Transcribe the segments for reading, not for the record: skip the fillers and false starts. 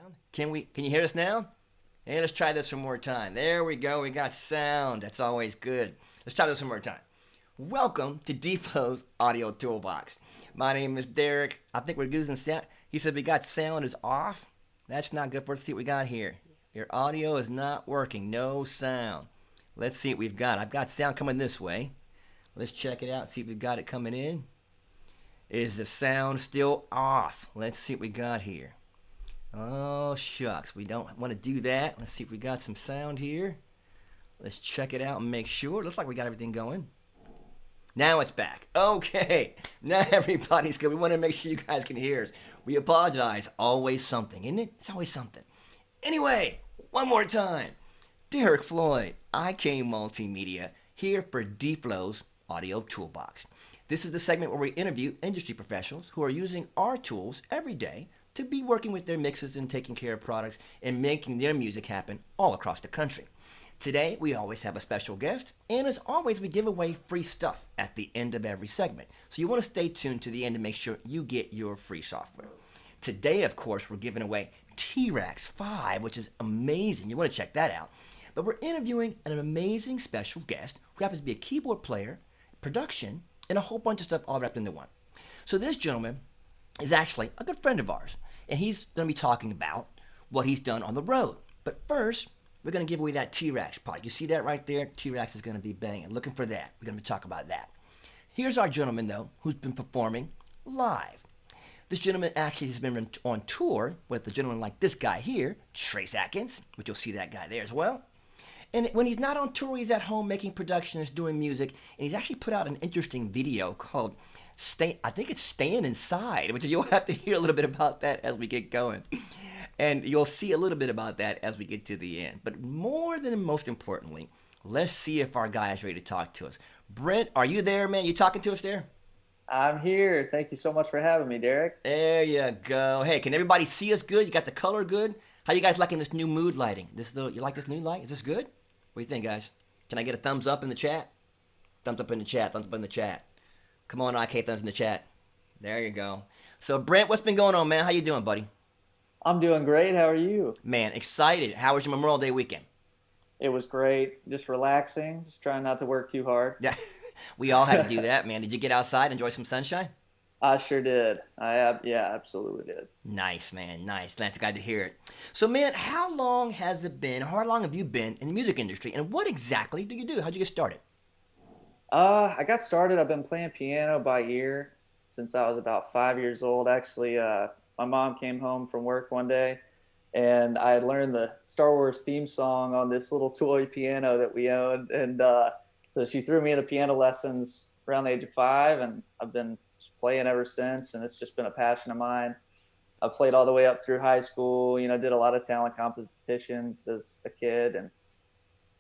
sound? Can you hear us now? Hey, let's try this one more time. There we go. We got sound. That's always good. Let's try this one more time. Welcome to DFlo's Audio Toolbox. My name is Derek. I think we're using sound. He said we got sound is off. That's not good. Let's see what we got here. Your audio is not working. No sound. Let's see what we've got. I've got sound coming this way. Let's check it out. See if we've got it coming in. Is the sound still off? Let's see what we got here. Oh, shucks. We don't want to do that. Let's see if we got some sound here. Let's check it out and make sure. Looks like we got everything going. Now it's back. Okay. Now everybody's good. We want to make sure you guys can hear us. We apologize. Always something, isn't it? It's always something. Anyway, one more time. Derek Floyd, IK Multimedia, here for DFlo's Audio Toolbox. This is the segment where we interview industry professionals who are using our tools every day to be working with their mixes and taking care of products and making their music happen all across the country. Today, we always have a special guest, and as always, we give away free stuff at the end of every segment. So you want to stay tuned to the end to make sure you get your free software. Today, of course, we're giving away T-RackS 5, which is amazing. You want to check that out. But we're interviewing an amazing special guest who happens to be a keyboard player, production, and a whole bunch of stuff all wrapped into one. So this gentleman is actually a good friend of ours, and he's going to be talking about what he's done on the road. But first, we're going to give away that T-RackS pod. You see that right there? T-RackS is going to be banging. Looking for that. We're going to talk about that. Here's our gentleman, though, who's been performing live. This gentleman actually has been on tour with a gentleman like this guy here, Trace Adkins, which you'll see that guy there as well. And when he's not on tour, he's at home making productions, doing music, and he's actually put out an interesting video called I think it's Staying Inside, which you'll have to hear a little bit about that as we get going. And you'll see a little bit about that as we get to the end. But more than most importantly, let's see if our guy is ready to talk to us. Brent, are you there, man? You talking to us there? I'm here. Thank you so much for having me, Derek. There you go. Hey, can everybody see us good? You got the color good? How you guys liking this new mood lighting? You like this new light? Is this good? What do you think, guys? Can I get a thumbs up in the chat? Thumbs up in the chat. Thumbs up in the chat. Come on, IK thumbs in the chat. There you go. So, Brent, what's been going on, man? How you doing, buddy? I'm doing great. How are you? Man, excited. How was your Memorial Day weekend? It was great. Just relaxing. Just trying not to work too hard. Yeah, we all had to do that, man. Did you get outside, enjoy some sunshine? I sure did. Yeah, absolutely did. Nice, man. Nice. Glad to hear it. So, man, how long has it been? How long have you been in the music industry? And what exactly do you do? How'd you get started? I got started. I've been playing piano by ear since I was about 5 years old. Actually, my mom came home from work one day, and I had learned the Star Wars theme song on this little toy piano that we owned. And so she threw me into piano lessons around the age of 5, and I've been playing ever since, and it's just been a passion of mine. I played all the way up through high school, did a lot of talent competitions as a kid, and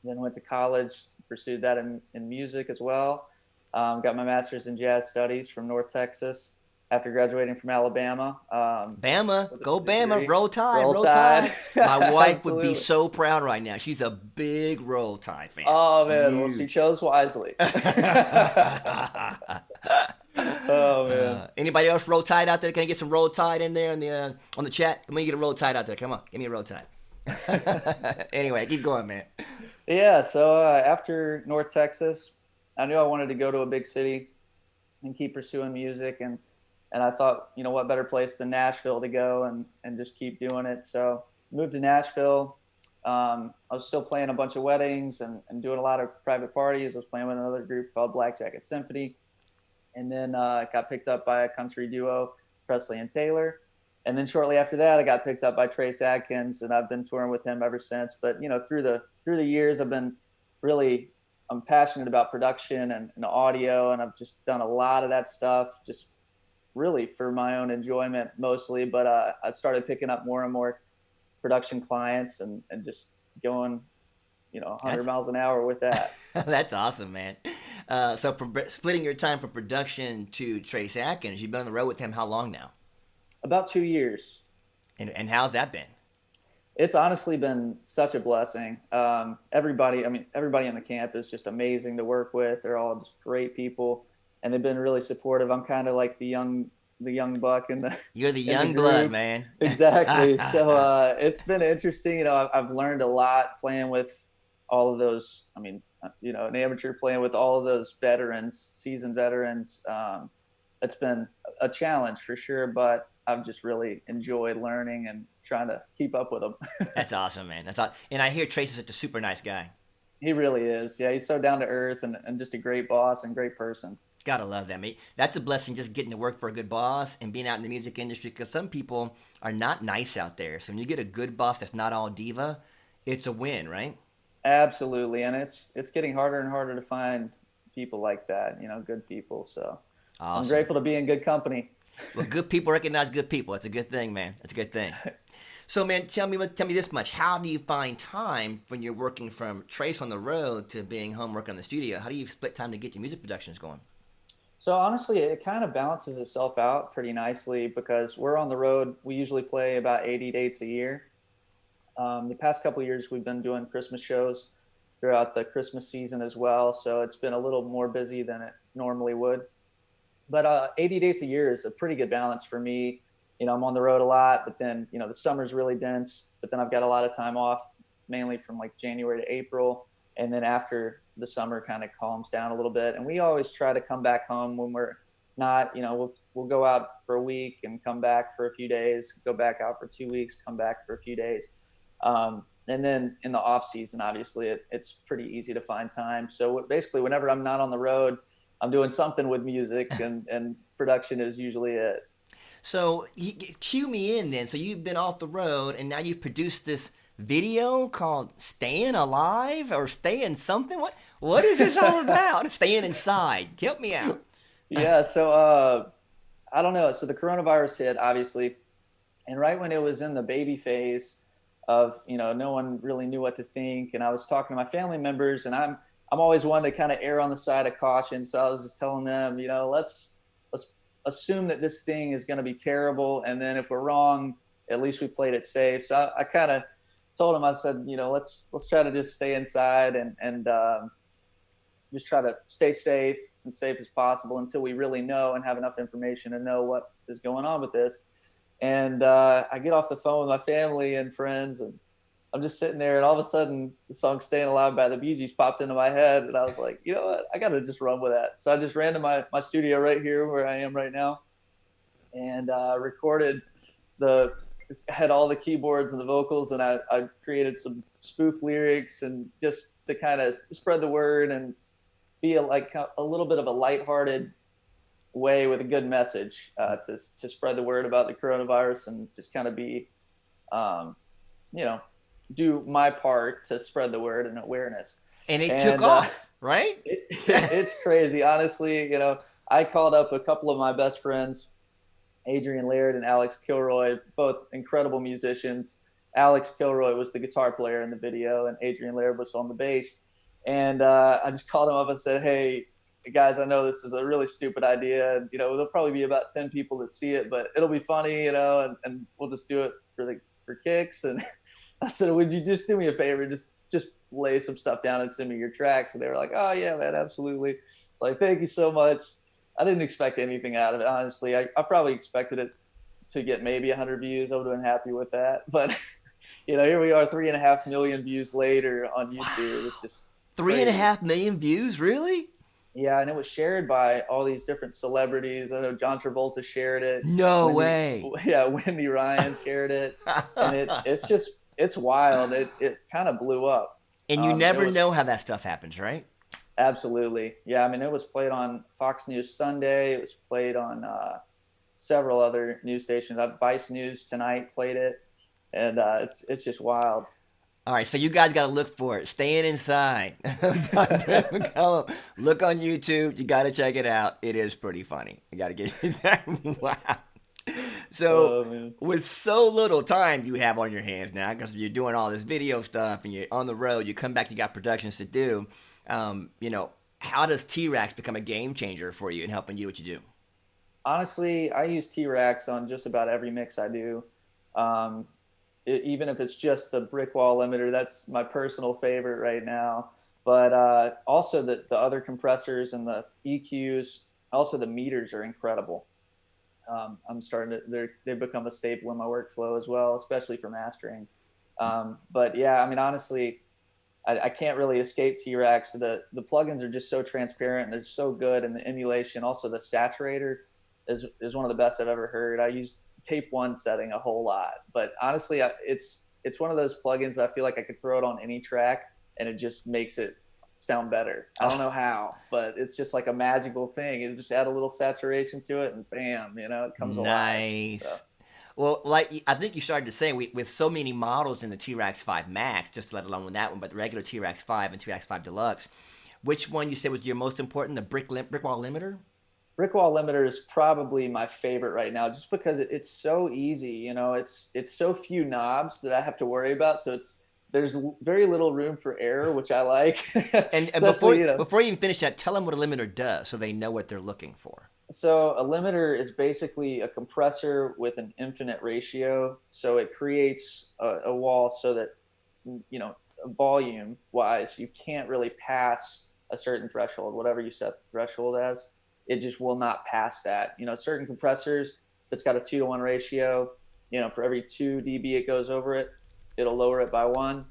then went to college, pursued that in music as well. Got my master's in jazz studies from North Texas after graduating from Alabama. Bama, go Bama, degree. roll tide, Roll roll Tide. tide. My wife would be Absolutely. so proud right now. She's a big roll tide fan. Oh man, well, Huge. she chose wisely. Oh man. Anybody else roll tide out there? Can I get some roll tide in there on the chat? Let me get a roll tide out there. Come on, give me a roll tide. Anyway, keep going, man. Yeah, so after North Texas, I knew I wanted to go to a big city and keep pursuing music, and I thought, what better place than Nashville to go and just keep doing it. So moved to Nashville. I was still playing a bunch of weddings and doing a lot of private parties. I was playing with another group called Black Jacket Symphony, and then got picked up by a country duo, Presley and Taylor. And then shortly after that, I got picked up by Trace Adkins, and I've been touring with him ever since. But through the years, I'm passionate about production and audio, and I've just done a lot of that stuff, just really for my own enjoyment mostly. But I started picking up more and more production clients and just going, 100 miles an hour with that. That's awesome, man. So from splitting your time from production to Trace Adkins, you've been on the road with him how long now? About 2 years. And how's that been? It's honestly been such a blessing. Everybody in the camp is just amazing to work with. They're all just great people, and they've been really supportive. I'm kind of like the young the young buck in the You're the in the young blood, group. man. Exactly. So it's been interesting. You know, I've learned a lot playing with all of those. I mean, you know, an amateur playing with all of those veterans, seasoned veterans. It's been a challenge for sure, but I've just really enjoyed learning and trying to keep up with them. That's awesome, man. That's awesome. And I hear Trace is such a super nice guy. He really is. Yeah, he's so down to earth and just a great boss and great person. Gotta love that, mate. That's a blessing, just getting to work for a good boss and being out in the music industry, because some people are not nice out there. So when you get a good boss that's not all diva, it's a win, right? Absolutely, and it's getting harder and harder to find people like that. You know, good people. So I'm Awesome. grateful to be in good company. Well, good people recognize good people. That's a good thing, man. That's a good thing. So, man, tell me this much. How do you find time when you're working from Trace on the road to being home working in the studio? How do you split time to get your music productions going? So honestly, it kind of balances itself out pretty nicely because we're on the road. We usually play about 80 dates a year. The past couple of years, we've been doing Christmas shows throughout the Christmas season as well. So it's been a little more busy than it normally would. But 80 dates a year is a pretty good balance for me. You know, I'm on the road a lot, but then, you know, the summer's really dense, but then I've got a lot of time off, mainly from like January to April. And then after the summer kind of calms down a little bit. And we always try to come back home when we're not, you know, we'll go out for a week and come back for a few days, go back out for 2 weeks, come back for a few days. And then in the off season, obviously it's pretty easy to find time. So basically whenever I'm not on the road, I'm doing something with music and production is usually it. So, cue me in then. So, you've been off the road and now you've produced this video called Staying Alive or Staying something? What is this all about? Staying inside. Help me out. Yeah. So, I don't know. So the coronavirus hit obviously. And right when it was in the baby phase of, you know, no one really knew what to think. And I was talking to my family members and I'm always one to kind of err on the side of caution. So I was just telling them, you know, let's assume that this thing is going to be terrible. And then if we're wrong, at least we played it safe. So I kind of told him, I said, you know, let's try to just stay inside and just try to stay safe and safe as possible until we really know and have enough information to know what is going on with this. And I get off the phone with my family and friends, and I'm just sitting there, and all of a sudden, the song "Staying Alive" by the Bee Gees popped into my head, and I was like, you know what, I got to just run with that. So I just ran to my studio right here where I am right now, and recorded had all the keyboards and the vocals, and I created some spoof lyrics, and just to kind of spread the word and be a little bit of a lighthearted way with a good message to spread the word about the coronavirus and just kind of be, you know, do my part to spread the word and awareness. And it took And off, right? it's crazy, honestly. You know, I called up a couple of my best friends, Adrian Laird and Alex Kilroy, both incredible musicians. Alex Kilroy was the guitar player in the video, and Adrian Laird was on the bass. And I just called him up and said, "Hey, guys, I know this is a really stupid idea. And, you know, there'll probably be about 10 people that see it, but it'll be funny, you know, and we'll just do it for kicks." And I said, "Would you just do me a favor? Just lay some stuff down and send me your tracks." And they were like, "Oh yeah, man, absolutely." It's like, "Thank you so much." I didn't expect anything out of it, honestly. I probably expected it to get maybe 100 views. I would have been happy with that. But, you know, here we are 3.5 million views later on YouTube. Wow. It's just Three and a crazy. half million views, really? Yeah, and it was shared by all these different celebrities. I know John Travolta shared it. No Wendy, way. yeah, Wendy Ryan shared it, and it's wild. It kind of blew up. And you It never was know how that stuff happens, right? absolutely, yeah. I mean, it was played on Fox News Sunday. It was played on several other news stations. Vice News Tonight played it, and it's just wild. All right, so you guys got to look for it. Staying Inside by Brent McCollough. Look on YouTube. You got to check it out. It is pretty funny. I got to get you that. Wow. So, Oh man. with so little time you have on your hands now, because you're doing all this video stuff and you're on the road, you come back, you got productions to do. You know, how does T-RackS become a game changer for you in helping you what you do? Honestly, I use T-RackS on just about every mix I do. Um, Even if it's just the brick wall limiter, that's my personal favorite right now. But also the other compressors and the EQs, also the meters are incredible. I'm starting to, they've become a staple in my workflow as well, especially for mastering. But yeah, I mean, honestly, I can't really escape T-RackS. The plugins are just so transparent and they're so good, and the emulation, also the saturator is one of the best I've ever heard. I use tape one setting a whole lot, but honestly, it's one of those plugins that I feel like I could throw it on any track and it just makes it sound better. I don't know how, but it's just like a magical thing. You just add a little saturation to it and bam, it comes alive. Nice. So Well, like I think you started to say, with so many models in the T-RackS 5 Max, just let alone with that one, but the regular T-RackS 5 and T-RackS 5 Deluxe, which one you said was your most important? The brick wall limiter? brick wall limiter is probably my favorite right now, just because it's so easy. It's so few knobs that I have to worry about, so there's very little room for error, which I like. And Especially, before you even finish that, tell them what a limiter does so they know what they're looking for. so a limiter is basically a compressor with an infinite ratio. So it creates a wall so that, volume wise, you can't really pass a certain threshold, whatever you set the threshold as. It just will not pass that. Certain compressors, if it's got a 2-to-1 ratio, for every 2 dB it goes over it, it'll lower it by 1.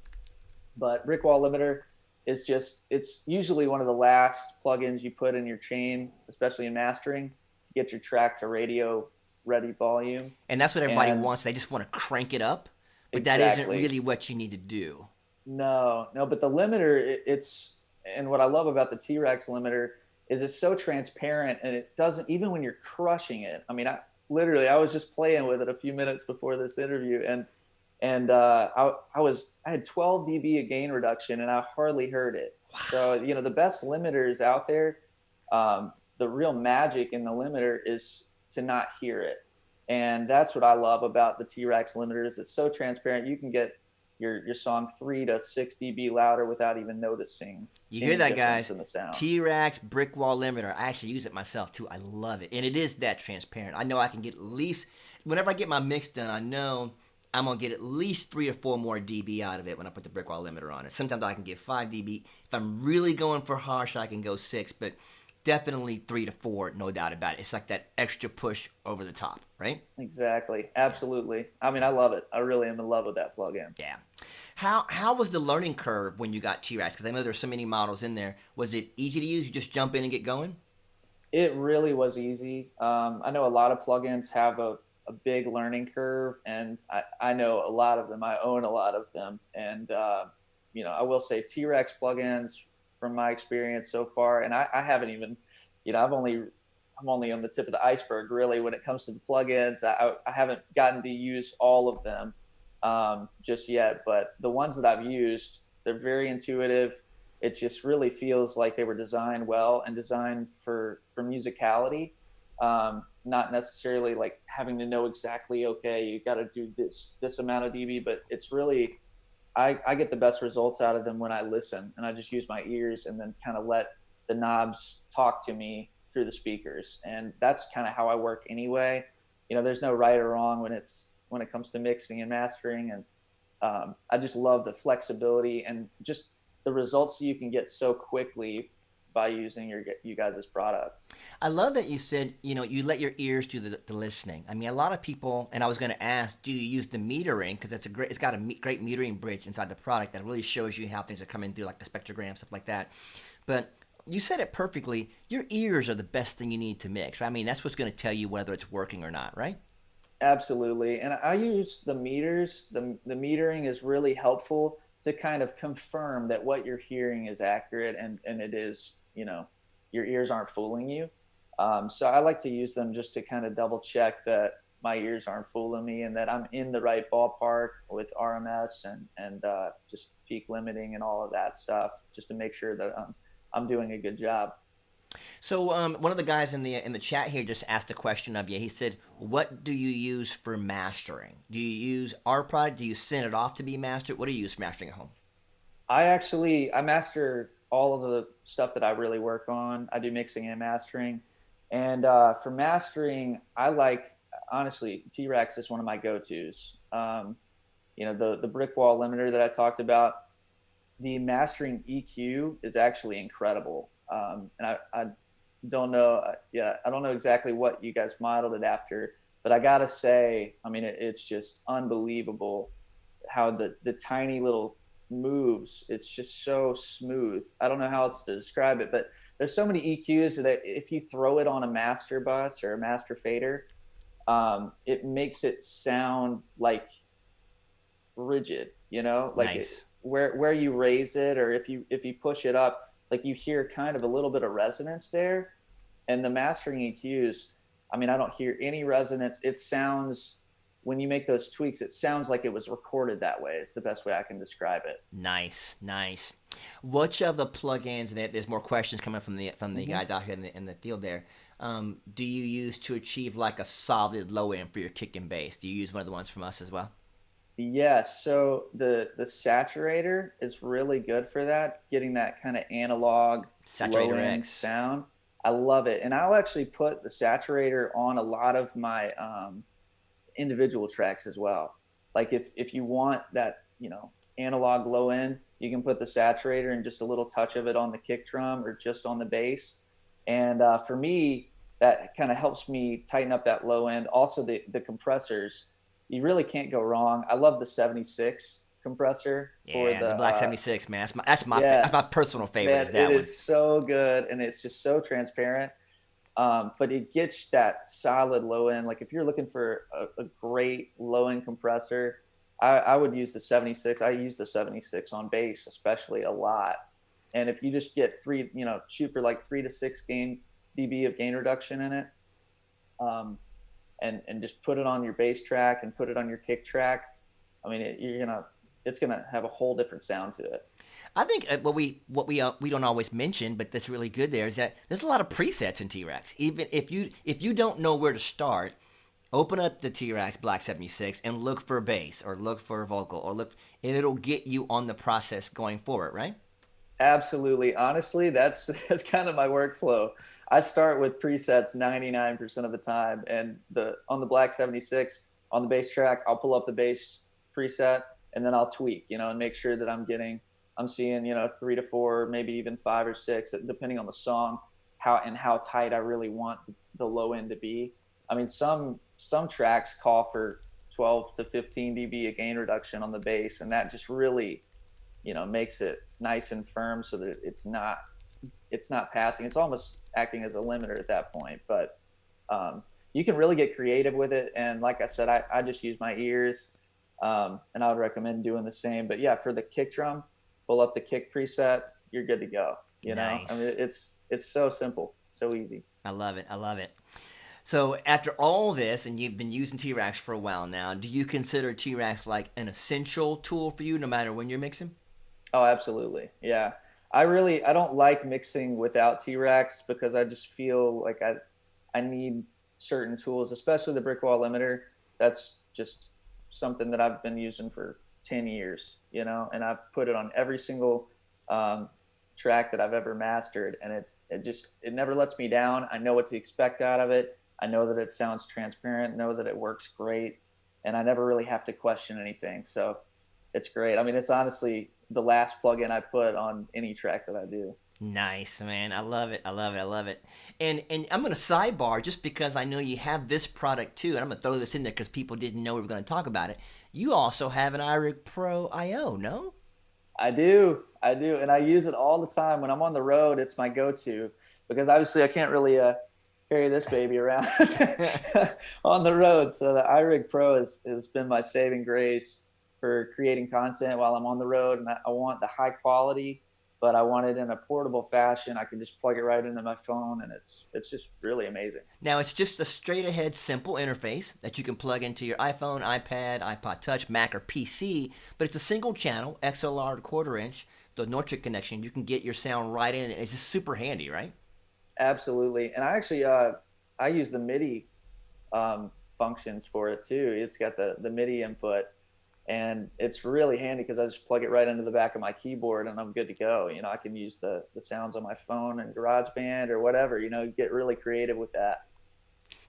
But brick wall limiter it's usually one of the last plugins you put in your chain, especially in mastering, to get your track to radio ready volume. And that's what everybody And wants. They just want to crank it up, but that isn't exactly. really what you need to do. No, but the limiter, and what I love about the T-RackS limiter is it's so transparent, and it doesn't, even when you're crushing it. I mean, I was just playing with it a few minutes before this interview, and I had 12 dB of gain reduction, and I hardly heard it. Wow. So the best limiters out there, the real magic in the limiter is to not hear it, and that's what I love about the T-RackS limiters. It's so transparent. You can get your song 3 to 6 dB louder without even noticing. You hear that, guys? In the sound. T-RackS brick wall limiter. I actually use it myself too. I love it, and it is that transparent. I know I can get at least, whenever I get my mix done, I know I'm gonna get at least 3 or 4 more dB out of it when I put the brick wall limiter on it. Sometimes I can get 5 dB. If I'm really going for harsh, I can go 6, but definitely 3 to 4, no doubt about it. It's like that extra push over the top, right? Exactly, absolutely. I mean, I love it. I really am in love with that plugin. Yeah. How was the learning curve when you got T-RackS? Because I know there's so many models in there. Was it easy to use? You just jump in and get going? It really was easy. I know a lot of plugins have a big learning curve, and I know a lot of them. I own a lot of them, and I will say T-RackS plugins, from my experience so far, and I haven't even, I'm only on the tip of the iceberg really when it comes to the plugins. I haven't gotten to use all of them just yet, but the ones that I've used, they're very intuitive. It just really feels like they were designed well and designed for musicality. Not necessarily like having to know exactly, okay, you got to do this amount of dB, but it's really, I get the best results out of them when I listen, and I just use my ears and then kind of let the knobs talk to me through the speakers. And that's kind of how I work anyway. There's no right or wrong when it comes to mixing and mastering. And I just love the flexibility and just the results you can get so quickly by using you guys' products. I love that you said, you let your ears do the listening. I mean, a lot of people, and I was going to ask, do you use the metering? Because it's got a great metering bridge inside the product that really shows you how things are coming through, like the spectrogram, stuff like that. But you said it perfectly. Your ears are the best thing you need to mix. Right? I mean, that's what's going to tell you whether it's working or not, right? Absolutely. And I use the meters. The metering is really helpful to kind of confirm that what you're hearing is accurate, and it is, your ears aren't fooling you. So I like to use them just to kind of double check that my ears aren't fooling me and that I'm in the right ballpark with RMS and just peak limiting and all of that stuff, just to make sure that I'm doing a good job. So one of the guys in the chat here just asked a question of you. He said, "What do you use for mastering? Do you use our product? Do you send it off to be mastered? What do you use for mastering at home?" I master all of the stuff that I really work on. I do mixing and mastering, and for mastering, honestly, T-RackS is one of my go-tos. The brick wall limiter that I talked about, the mastering EQ is actually incredible. And don't know. Yeah, I don't know exactly what you guys modeled it after, but I gotta say, I mean, it's just unbelievable how the tiny little moves. It's just so smooth. I don't know how else to describe it, but there's so many EQs that if you throw it on a master bus or a master fader, it makes it sound like rigid, like Nice. where you raise it, or if you push it up, like you hear kind of a little bit of resonance there. And the mastering EQs, I mean, I don't hear any resonance. It sounds, when you make those tweaks, it sounds like it was recorded that way. It's the best way I can describe it. Nice, nice. Which of the plugins that there's more questions coming from the Hmm. guys out here in the field there? Do you use to achieve like a solid low end for your kick and bass? Do you use one of the ones from us as well? Yes, so the saturator is really good for that, getting that kind of analog low Saturator end X. sound. I love it, and I'll actually put the saturator on a lot of my individual tracks as well. Like if you want that, analog low end, you can put the saturator and just a little touch of it on the kick drum or just on the bass. And for me, that kind of helps me tighten up that low end. Also, the compressors, you really can't go wrong. I love the 76 compressor for Yeah, the the Black 76, man. That's my yes, personal favorite. man, Is it that one? is so good and it's just so transparent. But it gets that solid low end. Like if you're looking for a great low end compressor, I would use the 76. I use the 76 on bass, especially a lot. And if you just get shoot for like 3 to 6 dB of gain reduction in it, um, and just put it on your bass track and put it on your kick track. I mean, it's gonna have a whole different sound to it. I think what we don't always mention, but that's really good there is that there's a lot of presets in T-RackS. Even if you don't know where to start, open up the T-RackS Black 76 and look for bass or look for vocal or look, and it'll get you on the process going forward, right? Absolutely. Honestly, that's that's kind of my workflow. I start with presets 99% of the time, and the on the Black 76 on the bass track, I'll pull up the bass preset and then I'll tweak, and make sure that I'm seeing, 3 to 4, maybe even 5 or 6, depending on the song, how tight I really want the low end to be. I mean, some tracks call for 12 to 15 dB of gain reduction on the bass, and that just really makes it nice and firm so that it's not passing. It's almost acting as a limiter at that point. But you can really get creative with it. And like I said, I just use my ears, and I would recommend doing the same. But yeah, for the kick drum, pull up the kick preset, you're good to go. I mean, Nice. it's so simple, so easy. I love it. I love it. So after all this, and you've been using T-RackS for a while now, do you consider T-RackS like an essential tool for you, no matter when you're mixing? Oh, absolutely. Yeah. I don't like mixing without T-RackS because I just feel like I need certain tools, especially the brick wall limiter. That's just something that I've been using for 10 years, and I've put it on every single um, track that I've ever mastered. And it never lets me down. I know what to expect out of it. I know that it sounds transparent, know that it works great. And I never really have to question anything. So it's great. I mean, it's honestly the last plugin I put on any track that I do. Nice, man. I love it. I love it. I love it. And I'm gonna sidebar just because I know you have this product too, and I'm gonna throw this in there because people didn't know we were gonna talk about it. You also have an iRig Pro IO, no? I do, and I use it all the time when I'm on the road. It's my go-to because obviously I can't really carry this baby around on the road. So the iRig Pro has been my saving grace for creating content while I'm on the road, and I want the high quality, but I want it in a portable fashion. I can just plug it right into my phone, and it's just really amazing. Now it's just a straight ahead simple interface that you can plug into your iPhone, iPad, iPod Touch, Mac, or PC, but it's a single channel XLR quarter inch, the Nortric connection. You can get your sound right in, and it's just super handy, right? Absolutely, and I actually I use the MIDI functions for it too. It's got the MIDI input, and it's really handy because I just plug it right into the back of my keyboard and I'm good to go. I can use the sounds on my phone and GarageBand or whatever. Get really creative with that.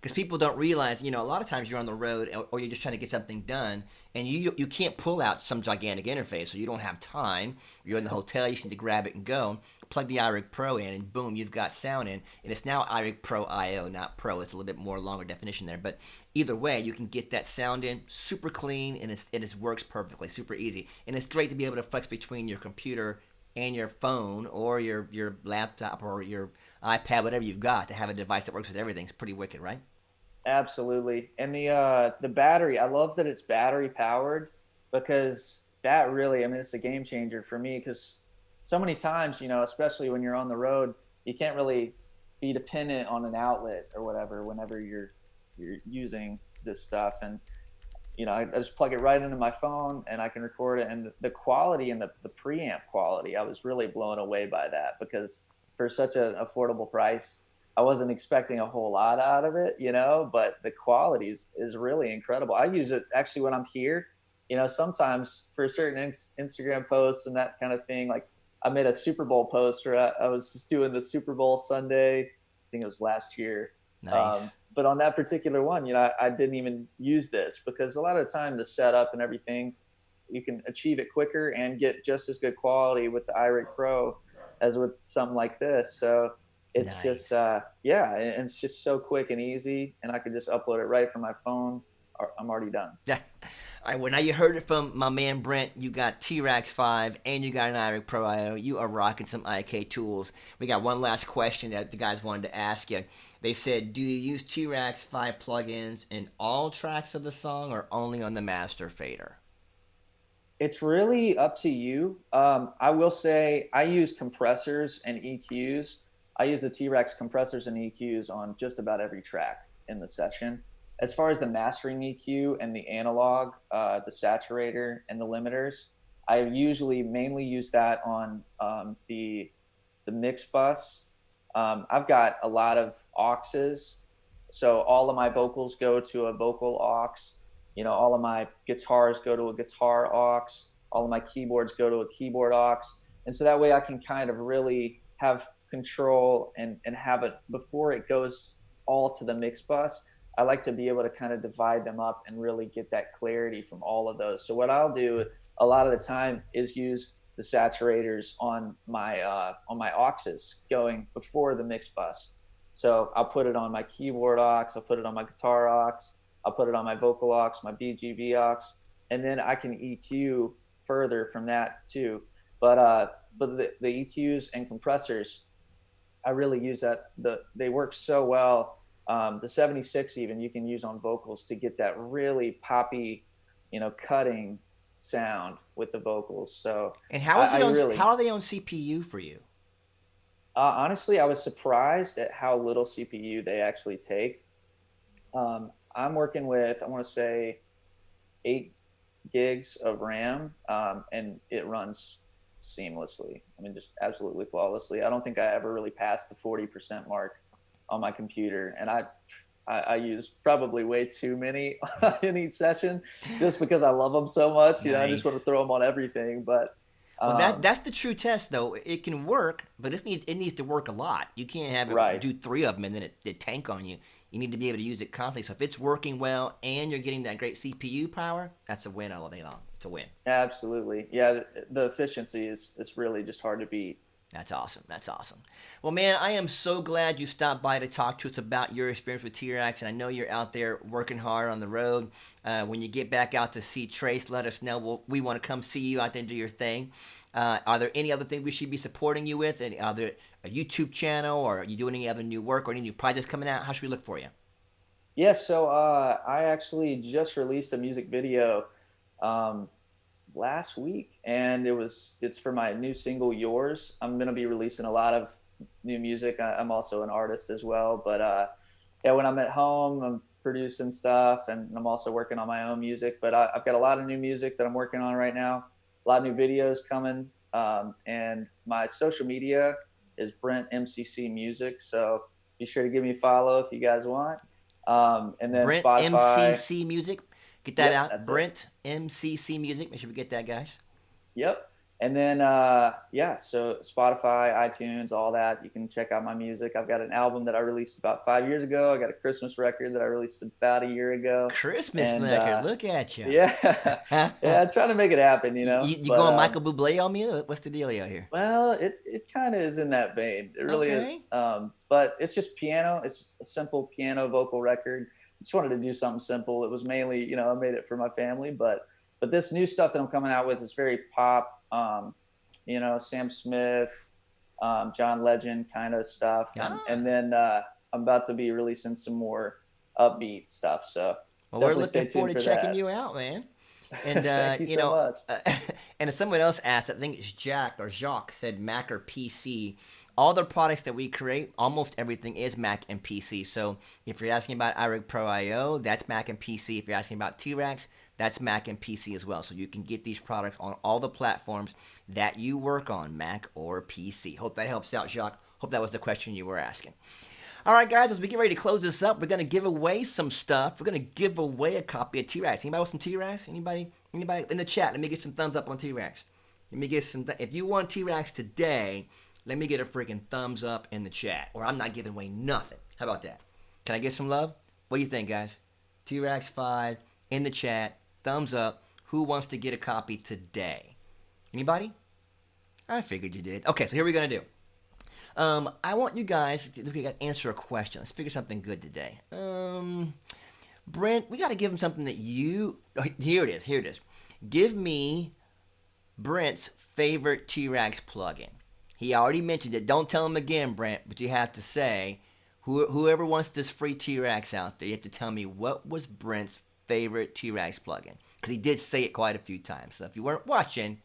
Because people don't realize, a lot of times you're on the road or you're just trying to get something done, and you can't pull out some gigantic interface, so you don't have time. You're in the hotel, you just need to grab it and go. plug the iRig Pro in, and boom, you've got sound in. And it's now iRig Pro IO, not Pro. It's a little bit more longer definition there. But either way, you can get that sound in super clean, and it works perfectly, super easy. And it's great to be able to flex between your computer and your phone or your laptop or your iPad, whatever you've got, to have a device that works with everything. It's pretty wicked, right? Absolutely. And the battery, I love that it's battery powered, because that really, I mean, it's a game changer for me, because so many times, you know, especially when you're on the road, you can't really be dependent on an outlet or whatever whenever you're using this stuff. And you know, I just plug it right into my phone and I can record it. And the quality and the preamp quality, I was really blown away by that, because for such an affordable price, I wasn't expecting a whole lot out of it, you know, but the quality is really incredible. I use it actually when I'm here, you know, sometimes for certain Instagram posts and that kind of thing. Like I made a Super Bowl post where I was just doing the Super Bowl Sunday. I think it was last year. Nice. But on that particular one, you know, I didn't even use this, because a lot of the time the setup and everything, you can achieve it quicker and get just as good quality with the iRig Pro as with something like this. So it's Nice. just, yeah, and it's just so quick and easy, and I can just upload it right from my phone. I'm already done. Yeah. All right, well, now you heard it from my man Brent. You got T-RackS 5 and you got an iRig Pro IO. You are rocking some IK tools. We got one last question that the guys wanted to ask you. They said, do you use T-RackS 5 plugins in all tracks of the song or only on the master fader? It's really up to you. I will say I use compressors and EQs. I use the T-RackS compressors and EQs on just about every track in the session. As far as the mastering EQ and the analog, the saturator and the limiters, I usually mainly use that on the mix bus. I've got a lot of auxes, so all of my vocals go to a vocal aux. You know, all of my guitars go to a guitar aux. All of my keyboards go to a keyboard aux. And so that way I can kind of really have control and have it before it goes all to the mix bus. I like to be able to kind of divide them up and really get that clarity from all of those. So what I'll do a lot of the time is use the saturators on my auxes going before the mix bus. So I'll put it on my keyboard aux, I'll put it on my guitar aux, I'll put it on my vocal aux, my BGV aux, and then I can EQ further from that too. But the EQs and compressors, I really use that. They work so well. The 76 even you can use on vocals to get that really poppy, you know, cutting sound with the vocals. So And how is it on? How are they on CPU for you? honestly, I was surprised at how little CPU they actually take. I'm working with, I want to say, 8 gigs of RAM, and it runs seamlessly. I mean, just absolutely flawlessly. I don't think I ever really passed the 40% mark on my computer, and I use probably way too many in each session, just because I love them so much. You know, I just want to throw them on everything. But well, that's the true test, though. It can work, but it needs to work a lot. You can't have it Right. do 3 of them and then it tank on you. You need to be able to use it constantly. So if it's working well and you're getting that great CPU power, that's a win all day long. It's a win. Absolutely, yeah. The efficiency is really just hard to beat. That's awesome. That's awesome. Well, man, I am so glad you stopped by to talk to us about your experience with T-RackS, and I know you're out there working hard on the road. When you get back out to see Trace, let us know. We want to come see you out there and do your thing. Are there any other things we should be supporting you with? Any other a YouTube channel, or are you doing any other new work or any new projects coming out? How should we look for you? Yes, so I actually just released a music video last week, and it's for my new single Yours. I'm going to be releasing a lot of new music. I'm also an artist as well, but yeah, when I'm at home, I'm producing stuff, and I'm also working on my own music. But I've got a lot of new music that I'm working on right now, a lot of new videos coming, and my social media is Brent MCC Music, so be sure to give me a follow if you guys want. And then Brent Spotify. MCC Music. Get that Yep, out. that's Brent MCC Music. Make sure we get that, guys. Yep. And then, so Spotify, iTunes, all that. You can check out my music. I've got an album that I released about 5 years ago. I got a Christmas record that I released about a year ago. Christmas And record, look at you. yeah, yeah, I'm trying to make it happen, You But going Michael Bublé on me? What's the dealio here? well, it kind of is in that vein. It really Okay. is. But it's just piano. It's a simple piano vocal record. Just wanted to do something simple. It was mainly, I made it for my family, but this new stuff that I'm coming out with is very pop. Sam Smith, John Legend kind of stuff, and then I'm about to be releasing some more upbeat stuff. So Well, we're definitely stay looking forward tuned to for checking that. you out, man. And Thank you so much. and if someone else asked, I think it's Jack or Jacques said Mac or PC. All the products that we create, almost everything is Mac and PC. So if you're asking about iRig Pro IO, that's Mac and PC. If you're asking about T-RackS, that's Mac and PC as well. So you can get these products on all the platforms that you work on, Mac or PC. Hope that helps out, Jacques. Hope that was the question you were asking. All right, guys, as we get ready to close this up, we're going to give away some stuff. We're going to give away a copy of T-RackS. Anybody want some T-RackS? Anybody in the chat? Let me get some thumbs up on T-RackS. Let me get some. If you want T-RackS today, let me get a freaking thumbs up in the chat, or I'm not giving away nothing. How about that? Can I get some love? What do you think, guys? T-RackS 5 in the chat. Thumbs up. Who wants to get a copy today? Anybody? I figured you did. Okay, so here we're going to do. I want you guys to answer a question. Let's figure something good today. Brent, we got to give him something that you... Oh, here it is. Give me Brent's favorite T-RackS plugin. He already mentioned it. Don't tell him again, Brent, but you have to say, whoever wants this free T-RackS out there, you have to tell me what was Brent's favorite T-RackS plugin. Because he did say it quite a few times. So if you weren't watching...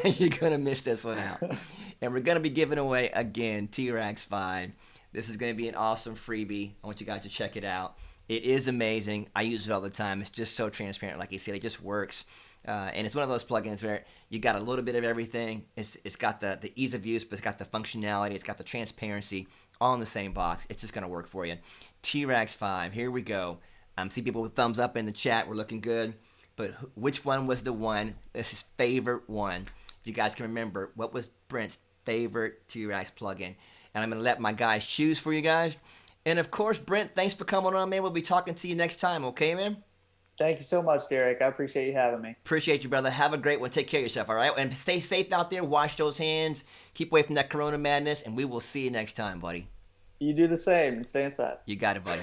you're going to miss this one out. And we're going to be giving away, again, T-RackS 5. This is going to be an awesome freebie. I want you guys to check it out. It is amazing. I use it all the time. It's just so transparent. Like you said, it just works. And it's one of those plugins where you got a little bit of everything. It's got the ease of use, but it's got the functionality. It's got the transparency all in the same box. It's just going to work for you. T-RackS 5. Here we go. See people with thumbs up in the chat. We're looking good. But which one was the one? This is his favorite one. If you guys can remember, what was Brent's favorite T-RackS plugin? And I'm going to let my guys choose for you guys. And of course, Brent, thanks for coming on, man. We'll be talking to you next time, okay, man? Thank you so much, Derek. I appreciate you having me. Appreciate you, brother. Have a great one. Take care of yourself, all right? And stay safe out there. Wash those hands. Keep away from that corona madness. And we will see you next time, buddy. You do the same and stay inside. You got it, buddy.